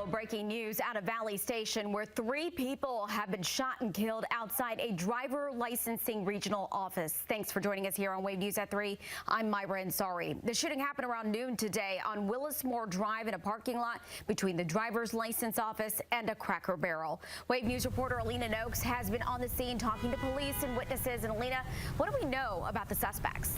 breaking news out of Valley Station where 3 people have been shot and killed outside a driver licensing regional office. Thanks for joining us here on Wave News at 3. I'm Myra Ansari. The shooting happened around noon today on Willismore Drive in a parking lot between the driver's license office and a Cracker Barrel. Wave News reporter Alina Noakes has been on the scene talking to police and witnesses. And Alina, what do we know about the suspects?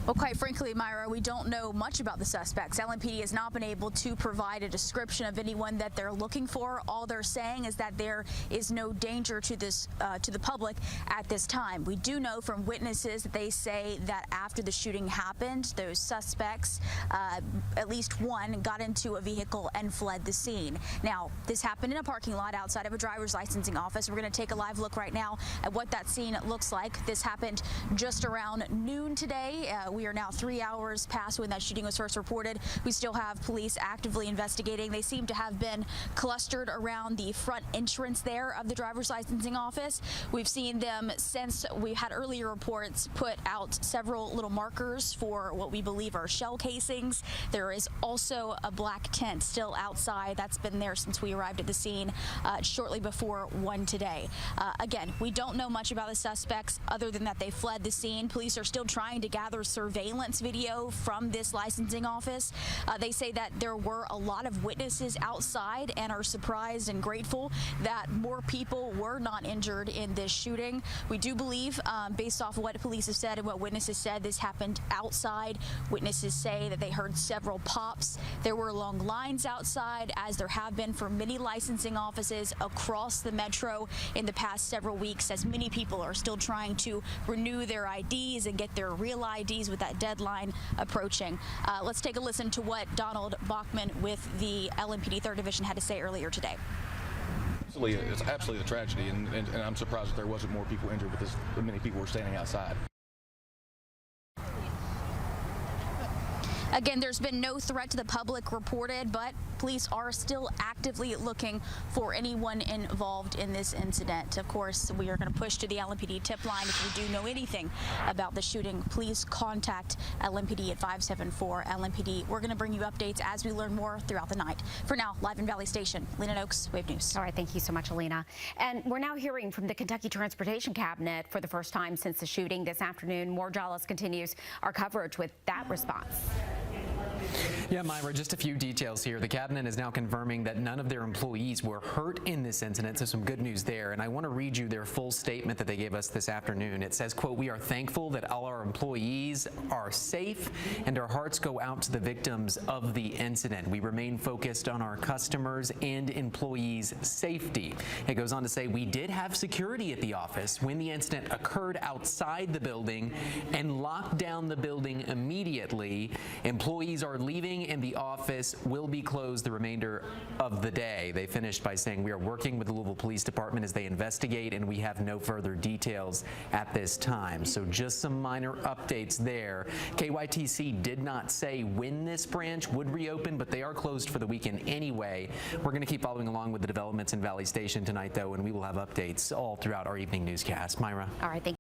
Well, quite frankly, Myra, we don't know much about the suspects. LMPD has not been able to provide a description of anyone that they're looking for. All they're saying is that there is no danger to the public at this time. We do know from witnesses that they say that after the shooting happened, those suspects, at least one, got into a vehicle and fled the scene. Now, this happened in a parking lot outside of a driver's licensing office. We're going to take a live look right now at what that scene looks like. This happened just around noon today. We are now 3 hours past when that shooting was first reported. We still have police actively investigating. They seem to have been clustered around the front entrance there of the driver's licensing office. We've seen them since we had earlier reports put out several little markers for what we believe are shell casings. There is also a black tent still outside. That's been there since we arrived at the scene shortly before 1 today. Again, we don't know much about the suspects other than that they fled the scene. Police are still trying to gather surveillance video from this licensing office. They say that there were a lot of witnesses outside and are surprised and grateful that more people were not injured in this shooting. We do believe, based off of what police have said and what witnesses said, this happened outside. Witnesses say that they heard several pops. There were long lines outside, as there have been for many licensing offices across the metro in the past several weeks, as many people are still trying to renew their IDs and get their real IDs with that deadline approaching. Let's take a listen to what Donald Bachman with the LMPD 3rd Division had to say earlier today. It's absolutely a tragedy, and I'm surprised that there wasn't more people injured because many people were standing outside. Again, there's been no threat to the public reported, but police are still actively looking for anyone involved in this incident. Of course, we are going to push to the LMPD tip line. If you do know anything about the shooting, please contact LMPD at 574-LMPD. We're going to bring you updates as we learn more throughout the night. For now, live in Valley Station, Alina Noakes, Wave News. All right, thank you so much, Alina. And we're now hearing from the Kentucky Transportation Cabinet for the first time since the shooting this afternoon. More Morjalis continues our coverage with that response. Yeah, Myra, just a few details here. The cabinet is now confirming that none of their employees were hurt in this incident, so some good news there. And I want to read you their full statement that they gave us this afternoon. It says, quote, "We are thankful that all our employees are safe and our hearts go out to the victims of the incident. We remain focused on our customers and employees' safety." It goes on to say, "We did have security at the office when the incident occurred outside the building and locked down the building immediately. Employees are leaving and the office will be closed the remainder of the day." They finished by saying, "We are working with the Louisville Police Department as they investigate and we have no further details at this time." So just some minor updates there. KYTC did not say when this branch would reopen, but they are closed for the weekend anyway. We're going to keep following along with the developments in Valley Station tonight, though, and we will have updates all throughout our evening newscast. Myra. All right, thank you.